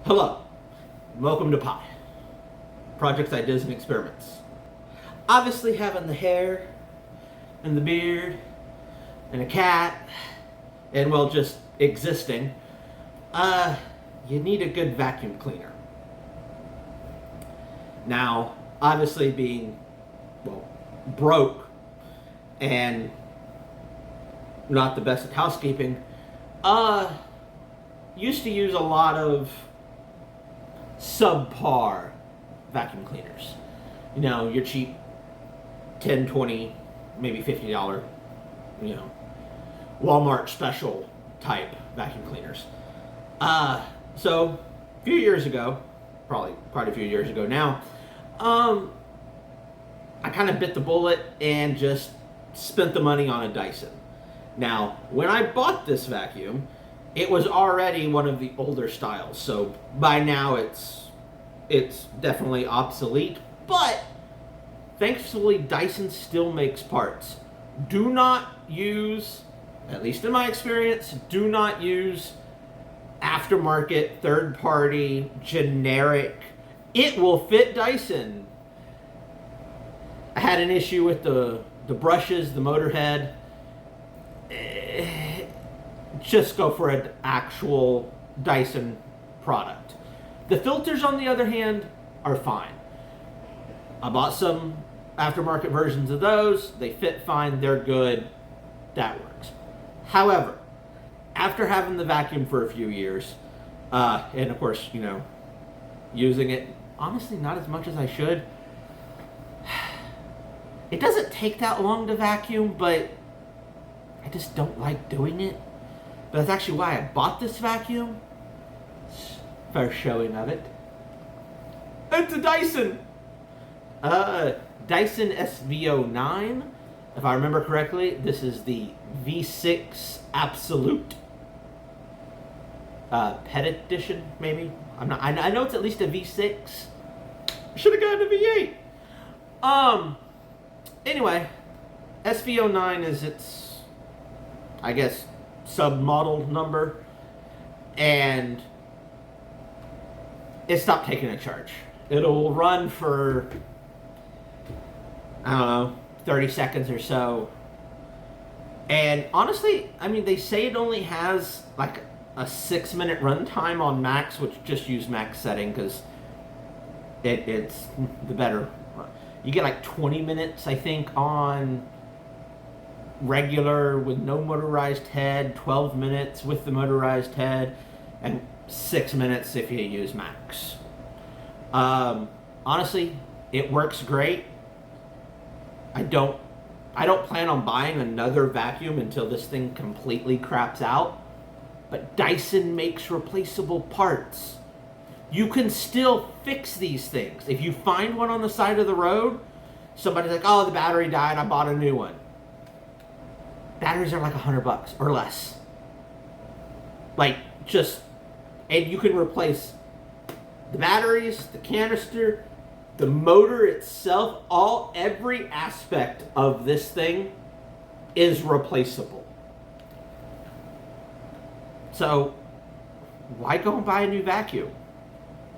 Hello, welcome to P.I.E. Projects, Ideas, and Experiments. Obviously having the hair, and the beard, and a cat, and well, just existing, you need a good vacuum cleaner. Now, obviously being, well, broke, and not the best at housekeeping, used to use a lot of subpar vacuum cleaners. You know, your cheap $10, $20, maybe $50, Walmart special type vacuum cleaners. So a few years ago, probably quite a few years ago now, I kind of bit the bullet and just spent the money on a Dyson. Now, when I bought this vacuum, it was already one of the older styles, so by now it's definitely obsolete, but thankfully Dyson still makes parts. Do not use, at least in my experience, do not use aftermarket, third-party, generic. It will fit Dyson. I had an issue with the brushes, the motor head. Just go for an actual Dyson product. The filters, on the other hand, are fine. I bought some aftermarket versions of those. They fit fine. They're good. That works. However, after having the vacuum for a few years, and of course, using it, honestly, not as much as I should. It doesn't take that long to vacuum, but I just don't like doing it. But that's actually why I bought this vacuum. First showing of it. It's a Dyson! Dyson SV09. If I remember correctly, this is the V6 Absolute. Pet edition, maybe? I know it's at least a V6. Should have gotten a V8. Anyway, SV09 is its, I guess, sub-model number, and it stopped taking a charge. It'll run for, I don't know, 30 seconds or so. And honestly, I mean, they say it only has like a 6-minute runtime on max, which just use max setting because it's the better. You get like 20 minutes, I think, on regular with no motorized head, 12 minutes with the motorized head, and 6 minutes if you use max. Honestly, it works great. I don't plan on buying another vacuum until this thing completely craps out. But Dyson makes replaceable parts. You can still fix these things. If you find one on the side of the road, somebody's like, oh, the battery died, I bought a new one. Batteries are like $100 or less. And you can replace the batteries, the canister, the motor itself, every aspect of this thing is replaceable. So, why go and buy a new vacuum?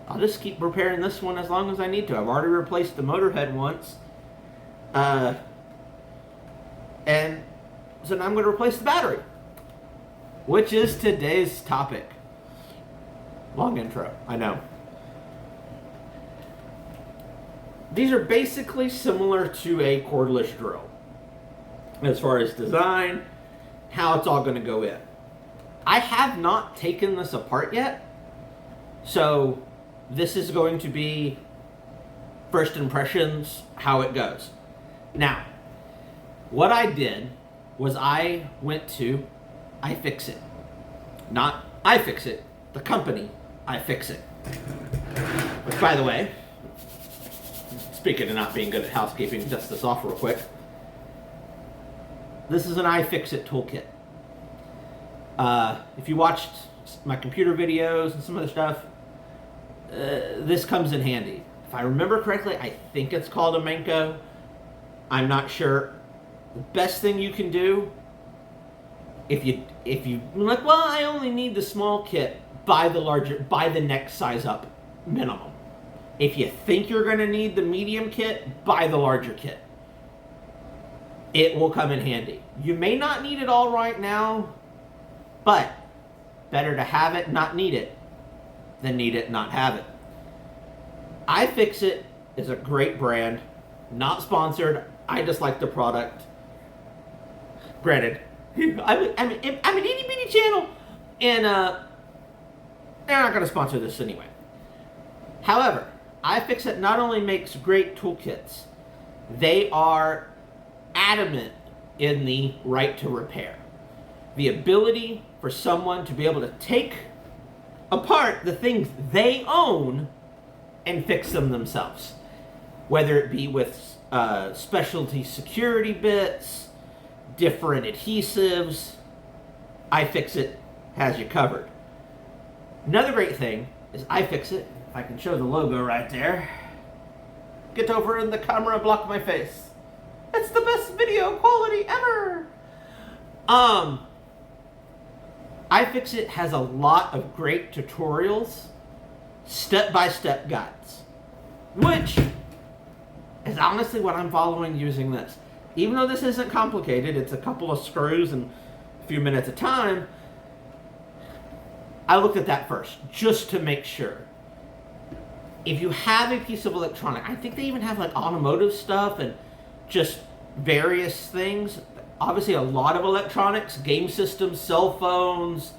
I'll just keep repairing this one as long as I need to. I've already replaced the motor head once. And so now I'm going to replace the battery, which is today's topic. Long intro, I know. These are basically similar to a cordless drill as far as design, how it's all going to go in. I have not taken this apart yet, so this is going to be first impressions, how it goes. Now, what I did was I went to iFixit. Not iFixit, the company iFixit. Which, by the way, speaking of not being good at housekeeping, dust this off real quick. This is an iFixit toolkit. If you watched my computer videos and some other stuff, this comes in handy. If I remember correctly, I think it's called a Mako. I'm not sure. The best thing you can do, if you like, well, I only need the small kit, buy the next size up minimum. If you think you're going to need the medium kit, buy the larger kit. It will come in handy. You may not need it all right now, but better to have it, not need it, than need it, not have it. iFixit is a great brand, not sponsored. I just like the product. Granted, I'm an itty bitty channel, and they're not going to sponsor this anyway. However, iFixit not only makes great toolkits, they are adamant in the right to repair. The ability for someone to be able to take apart the things they own and fix them themselves. Whether it be with specialty security bits, different adhesives, iFixit has you covered. Another great thing is iFixit, if I can show the logo right there. Get over in the camera and block my face. It's the best video quality ever. iFixit has a lot of great tutorials, step-by-step guides, which is honestly what I'm following using this. Even though this isn't complicated, it's a couple of screws and a few minutes of time, I looked at that first, just to make sure. If you have a piece of electronic, I think they even have like automotive stuff and just various things. Obviously a lot of electronics, game systems, cell phones,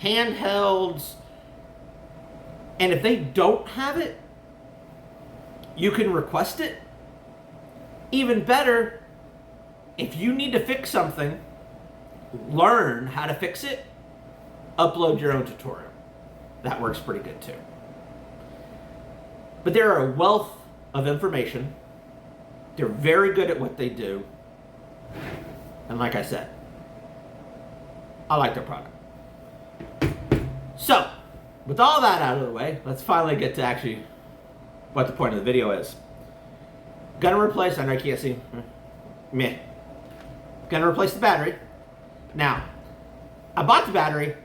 handhelds. And if they don't have it, you can request it. Even better, if you need to fix something, learn how to fix it, upload your own tutorial. That works pretty good too. But there are a wealth of information. They're very good at what they do. And like I said, I like their product. So, with all that out of the way, let's finally get to actually what the point of the video is. Gonna replace, I know you can't see, meh. Gonna replace the battery. Now, I bought the battery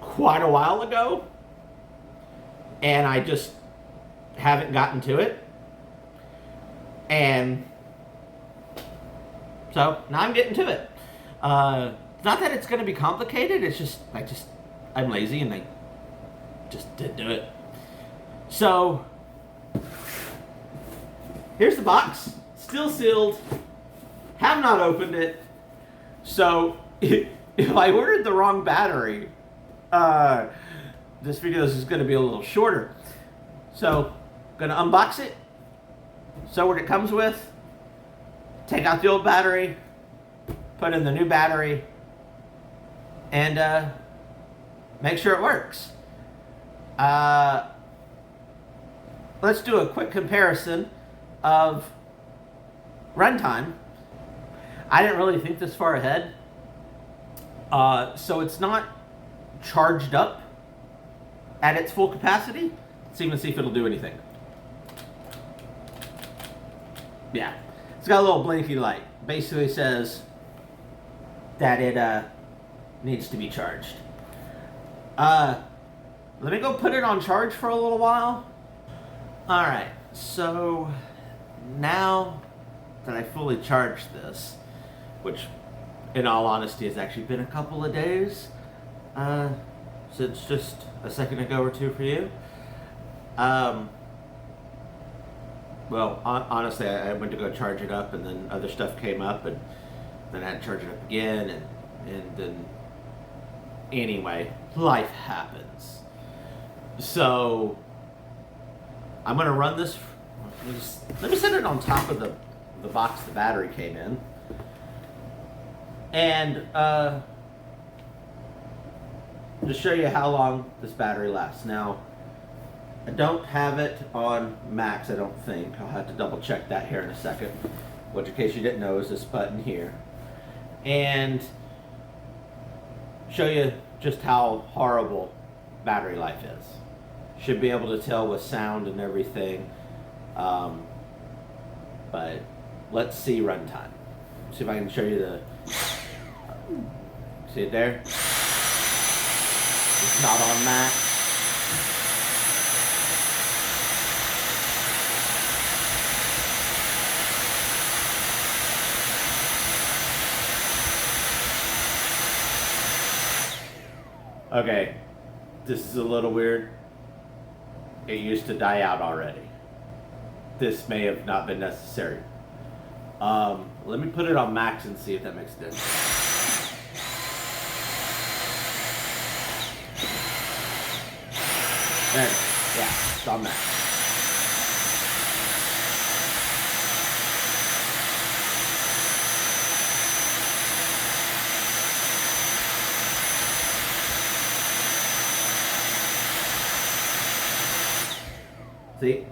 quite a while ago, and I just haven't gotten to it. And so now I'm getting to it. Not that it's going to be complicated. It's just I'm lazy and I just didn't do it. So here's the box, still sealed. Have not opened it. So if I ordered the wrong battery, this video is going to be a little shorter. So going to unbox it, show what it comes with, take out the old battery, put in the new battery, and make sure it works. Let's do a quick comparison of runtime. I didn't really think this far ahead. So it's not charged up at its full capacity. Let's even see if it'll do anything. Yeah, it's got a little blinky light. Basically says that it needs to be charged. Let me go put it on charge for a little while. Alright, so now that I fully charged this, which in all honesty has actually been a couple of days, since just a second ago or two for you. Well, honestly, I went to go charge it up, and then other stuff came up, and then I had to charge it up again, and then anyway, life happens. So I'm gonna run this. Let me set it on top of the box the battery came in, and to show you how long this battery lasts. Now, I don't have it on max, I don't think. I'll have to double check that here in a second. Which, in case you didn't know, is this button here. And show you just how horrible battery life is. Should be able to tell with sound and everything. But let's see runtime. See if I can show you the... See it there? It's not on max. Okay, this is a little weird. It used to die out already. This may have not been necessary. Let me put it on max and see if that makes a difference. There, yeah, it's on max. See?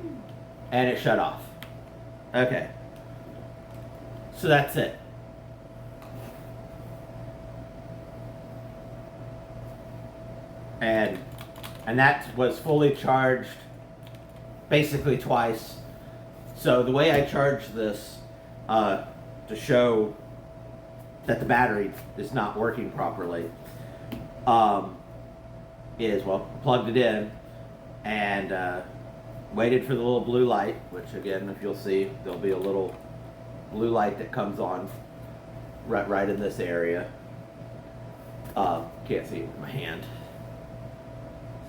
And it shut off. Okay. So that's it. And that was fully charged basically twice. So the way I charge this to show that the battery is not working properly is, well, plugged it in and waited for the little blue light, which again, if you'll see, there'll be a little blue light that comes on right in this area. Can't see it with my hand.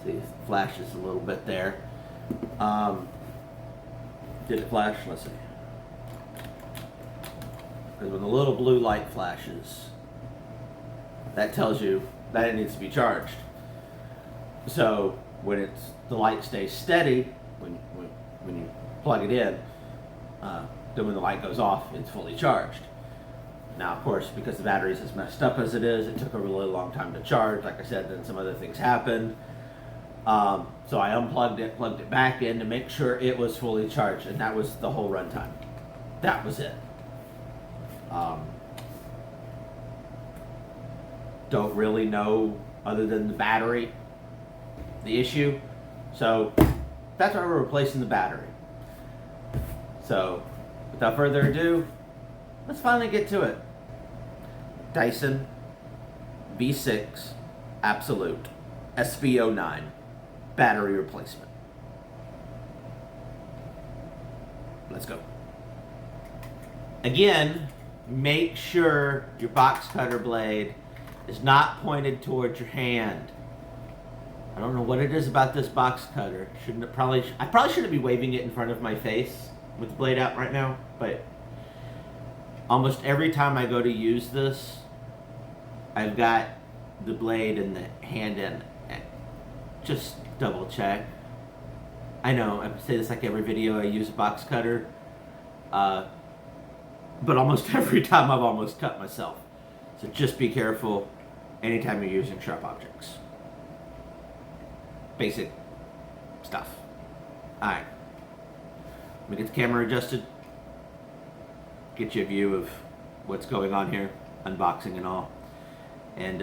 See, it flashes a little bit there. Did it flash? Let's see. Because when the little blue light flashes, that tells you that it needs to be charged. So when the light stays steady, when you plug it in, then when the light goes off, it's fully charged. Now, of course, because the battery's as messed up as it is, it took a really long time to charge. Like I said, then some other things happened. So I unplugged it, plugged it back in to make sure it was fully charged, and that was the whole runtime. That was it. Don't really know, other than the battery, the issue. So that's why we're replacing the battery. So without further ado, let's finally get to it. Dyson V6 Absolute SV09 battery replacement. Let's go. Again, make sure your box cutter blade is not pointed towards your hand. I don't know what it is about this box cutter. I probably shouldn't be waving it in front of my face with the blade out right now, but almost every time I go to use this, I've got the blade and the hand in. Just double check. I know I say this like every video I use a box cutter, but almost every time I've almost cut myself. So just be careful anytime you're using sharp objects. Basic stuff. Alright. Let me get the camera adjusted. Get you a view of what's going on here. Unboxing and all. And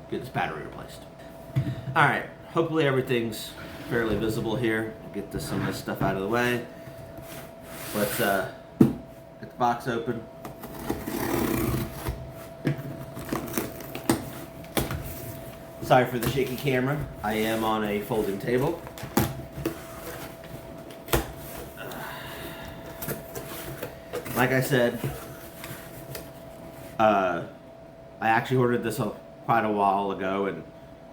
get this battery replaced. Alright. Hopefully everything's fairly visible here. Get some of this stuff out of the way. Let's get the box open. Sorry for the shaky camera. I am on a folding table. Like I said, I actually ordered this quite a while ago, and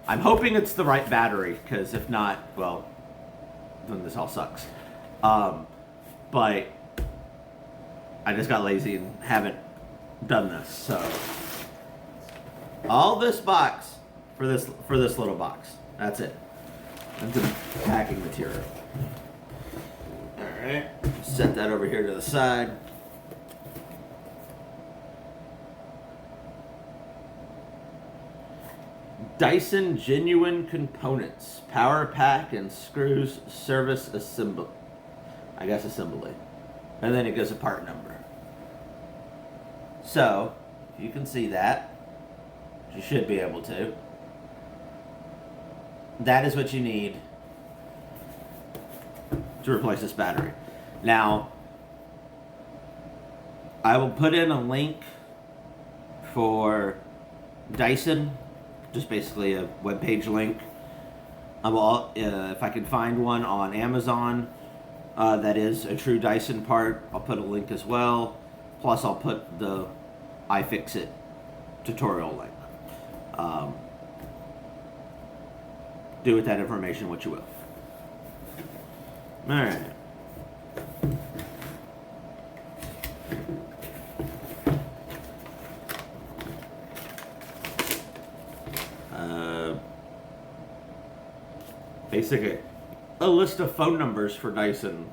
I'm hoping it's the right battery, because if not, well, then this all sucks. But I just got lazy and haven't done this, so all this box for this little box. That's it. That's the packing material. Alright, set that over here to the side. Dyson Genuine Components, Power Pack and Screws Service Assembly. I guess assembly. And then it gives a part number. So, if you can see that, you should be able to. That is what you need to replace this battery. Now, I will put in a link for Dyson just basically a web page link. I will, if I can find one on Amazon that is a true Dyson part, I'll put a link as well. Plus, I'll put the iFixit tutorial link. Do with that information what you will. All right. Basically, a list of phone numbers for Dyson,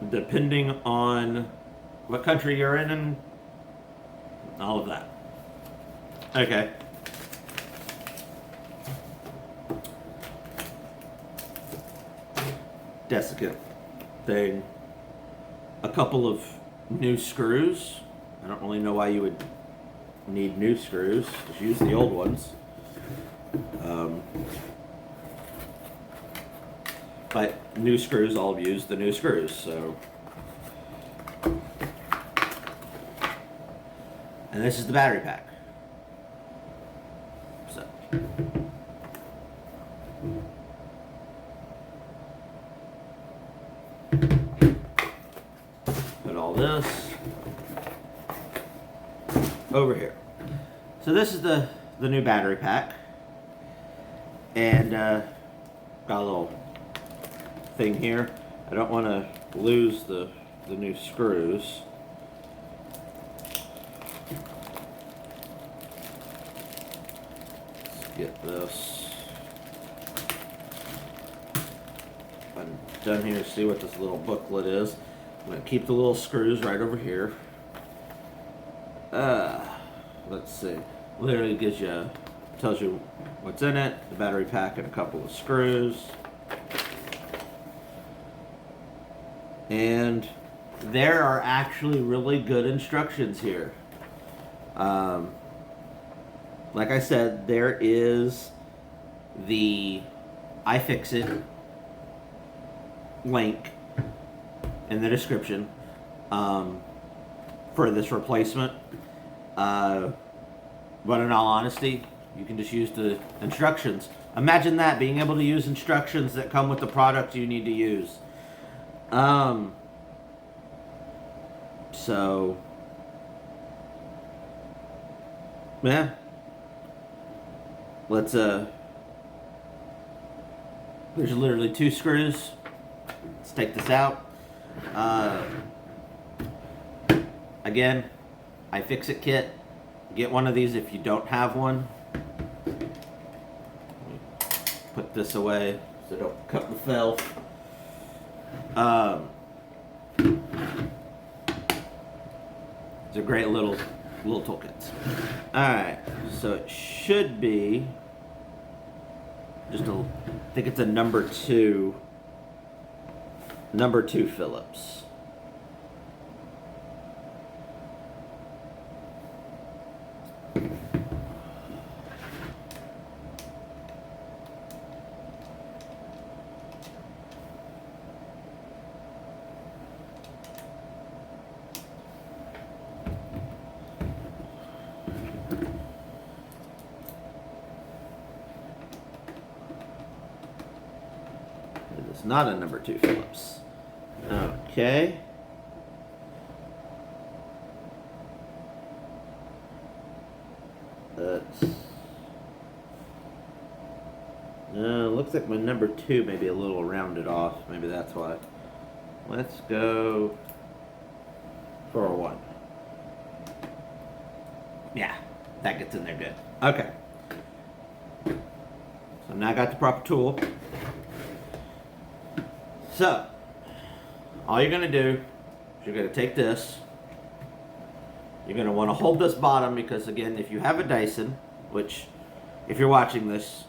depending on what country you're in and all of that. Okay. Desiccant thing. A couple of new screws. I don't really know why you would need new screws. Just use the old ones. But new screws, I'll use the new screws, so. And this is the battery pack. So. Put all this over here. So this is the new battery pack. And got a little thing here. I don't want to lose the new screws. Let's get this. I'm done here to see what this little booklet is. I'm going to keep the little screws right over here. Let's see. Literally gives you, tells you what's in it, the battery pack and a couple of screws. And there are actually really good instructions here. Like I said, there is the iFixit link in the description for this replacement. But in all honesty, you can just use the instructions. Imagine that, being able to use instructions that come with the product you need to use. So, yeah, let's, there's literally 2 screws. Let's take this out. Again, iFixit kit. Get one of these if you don't have one. Put this away so don't cut the felt. These are great little toolkits. Alright, so it should be just I think it's a number 2 Phillips. It's not a number 2 Phillips. Okay. Looks like my number 2 may be a little rounded off. Maybe that's why. Let's go for a 1. Yeah, that gets in there good. Okay. So now I got the proper tool. So, all you're going to do is you're going to take this. You're going to want to hold this bottom because, again, if you have a Dyson, which if you're watching this,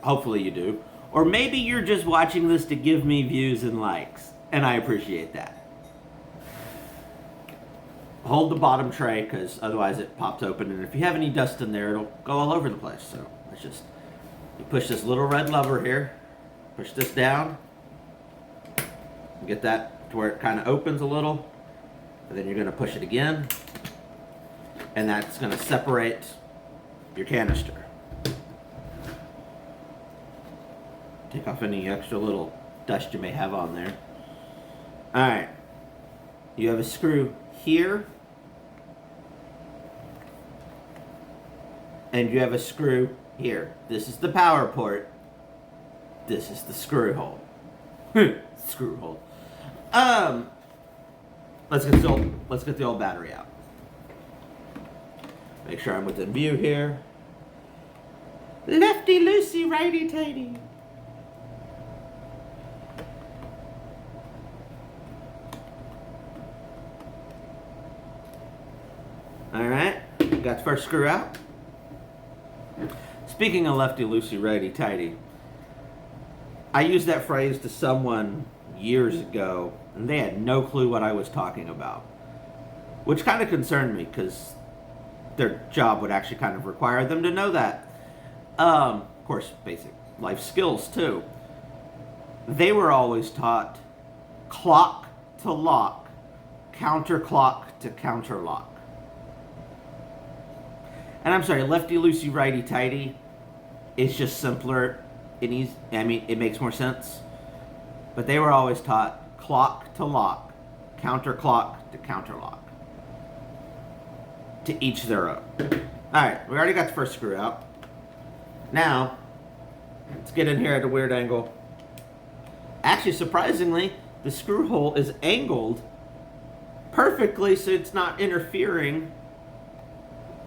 hopefully you do, or maybe you're just watching this to give me views and likes, and I appreciate that. Hold the bottom tray because otherwise it pops open, and if you have any dust in there, it'll go all over the place. So, let's just, you push this little red lever here, push this down. Get that to where it kind of opens a little, and then you're going to push it again, and that's going to separate your canister. Take off any extra little dust you may have on there. Alright. You have a screw here. And you have a screw here. This is the power port. This is the screw hole. Screw hole. Let's get the old battery out. Make sure I'm within view here. Lefty loosey, righty tighty. Alright, got the first screw out. Speaking of lefty loosey, righty tighty, I used that phrase to someone years ago, and they had no clue what I was talking about. Which kind of concerned me, because their job would actually kind of require them to know that. Of course, basic life skills, too. They were always taught clock to lock, counterclock to counterlock. And I'm sorry, lefty loosey, righty tighty is just simpler. It makes more sense. But they were always taught clock to lock, counterclock to counterlock. To each their own. Alright, we already got the first screw out. Now, let's get in here at a weird angle. Actually, surprisingly, the screw hole is angled perfectly so it's not interfering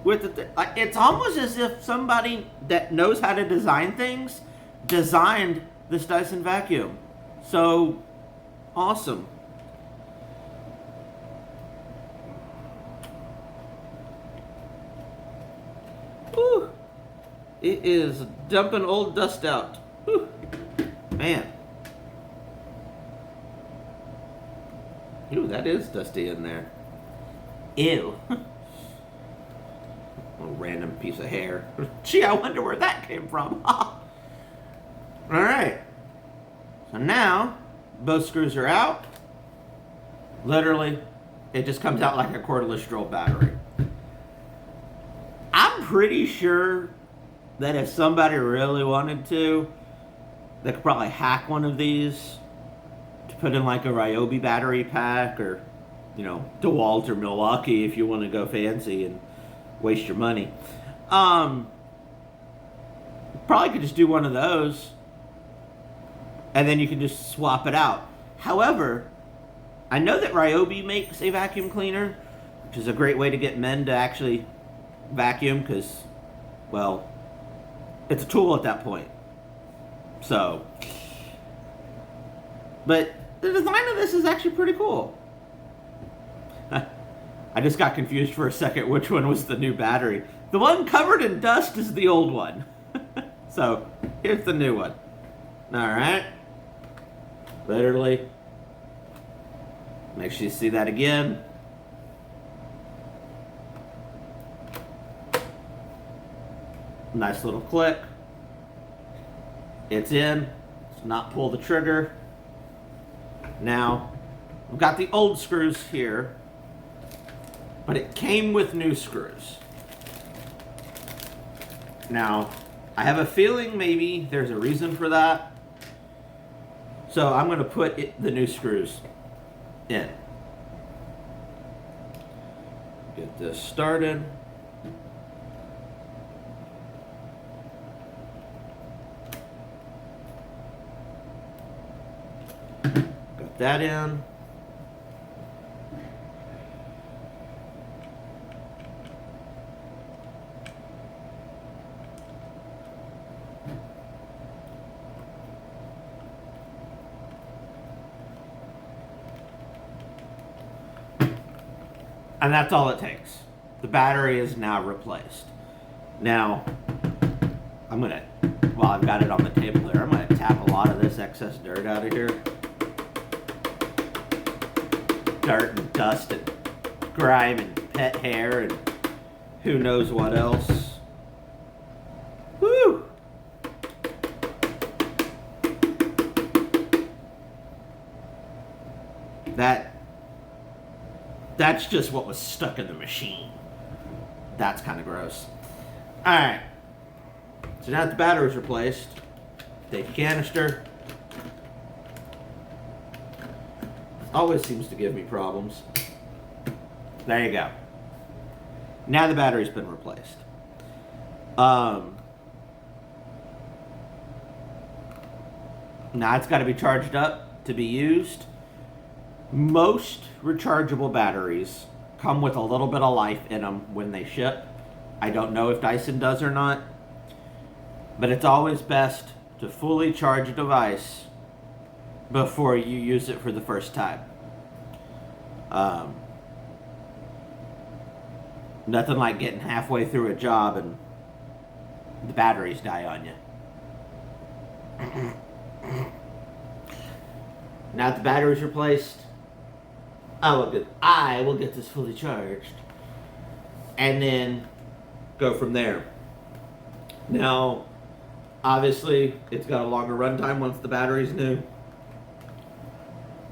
with the it's almost as if somebody that knows how to design things designed this Dyson vacuum. So awesome. Whew. It is dumping old dust out. Whew. Man. Ew, that is dusty in there. Ew. A random piece of hair. Gee, I wonder where that came from. Alright. So now, both screws are out. Literally, it just comes out like a cordless drill battery. I'm pretty sure that if somebody really wanted to, they could probably hack one of these to put in like a Ryobi battery pack, or, you know, DeWalt or Milwaukee if you want to go fancy and waste your money. Probably could just do one of those, and then you can just swap it out. However, I know that Ryobi makes a vacuum cleaner, which is a great way to get men to actually vacuum, because, well, it's a tool at that point. So, but the design of this is actually pretty cool. I just got confused for a second which one was the new battery. The one covered in dust is the old one. So, here's the new one. Alright. Literally. Make sure you see that again. Nice little click. It's in. Let's not pull the trigger. Now, we've got the old screws here, but it came with new screws. Now, I have a feeling maybe there's a reason for that. So I'm going to put the new screws in. Get this started. Got that in. And that's all it takes. The battery is now replaced. Now, while I've got it on the table there, I'm gonna tap a lot of this excess dirt out of here. Dirt and dust and grime and pet hair and who knows what else. Woo! That's just what was stuck in the machine. That's kind of gross. Alright. So now that the battery's replaced, Take a canister. Always seems to give me problems. There you go. Now the battery's been replaced. Now it's got to be charged up to be used. Most rechargeable batteries come with a little bit of life in them when they ship. I don't know if Dyson does or not, but it's always best to fully charge a device before you use it for the first time. Nothing like getting halfway through a job and the batteries die on you. Now that the battery's replaced, I will get this fully charged and then go from there. Now, obviously, it's got a longer runtime once the battery's new.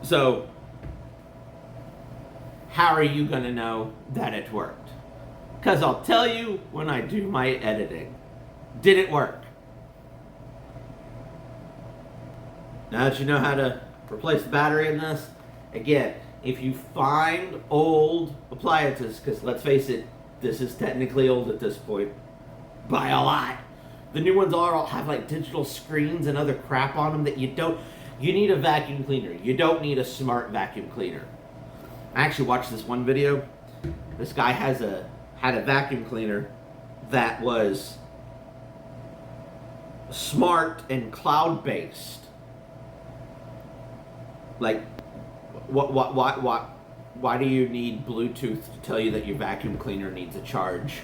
So, how are you going to know that it worked? Because I'll tell you when I do my editing. Did it work? Now that you know how to replace the battery in this, again, if you find old appliances, because let's face it, this is technically old at this point, by a lot. The new ones all have like digital screens and other crap on them that you need a vacuum cleaner. You don't need a smart vacuum cleaner. I actually watched this one video. This guy had a vacuum cleaner that was smart and cloud-based. Like, why do you need Bluetooth to tell you that your vacuum cleaner needs a charge?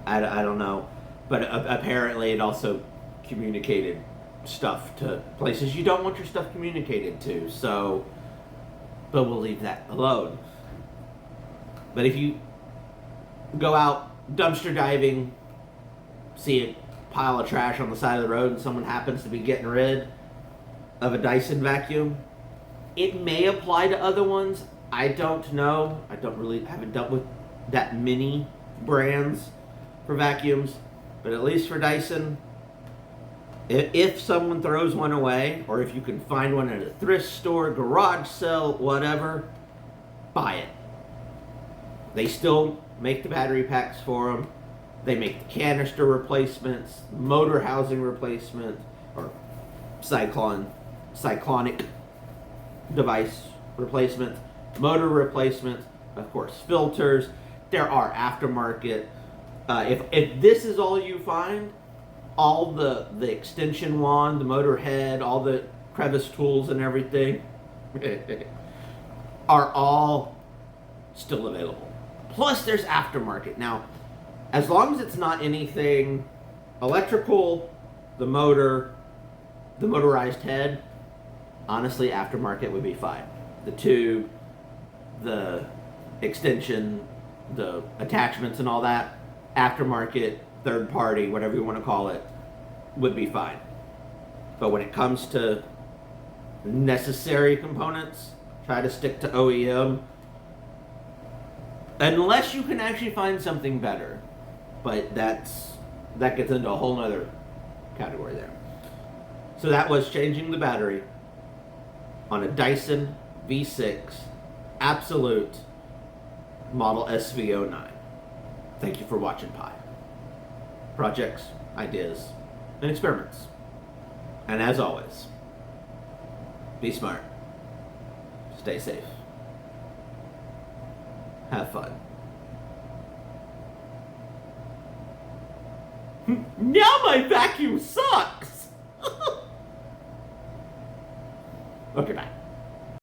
I don't know. But apparently it also communicated stuff to places you don't want your stuff communicated to. So, but we'll leave that alone. But if you go out dumpster diving, see a pile of trash on the side of the road and someone happens to be getting rid of a Dyson vacuum, it may apply to other ones. I don't know. I haven't dealt with that many brands for vacuums, but at least for Dyson, if someone throws one away, or if you can find one at a thrift store, garage sale, whatever, buy it. They still make the battery packs for them. They make the canister replacements, motor housing replacement, or cyclonic device replacement, motor replacement, of course, filters. There are aftermarket. If this is all you find, all the extension wand, the motor head, all the crevice tools and everything are all still available. Plus there's aftermarket. Now, as long as it's not anything electrical, the motor, the motorized head, honestly, aftermarket would be fine. The tube, the extension, the attachments and all that, aftermarket, third party, whatever you want to call it, would be fine. But when it comes to necessary components, try to stick to OEM, unless you can actually find something better. But that gets into a whole nother category there. So that was changing the battery on a Dyson V6 Absolute model SV09. Thank you for watching P.I.E. Projects, ideas, and experiments. And as always, be smart, stay safe, have fun. Now my vacuum sucks! Okay, bye.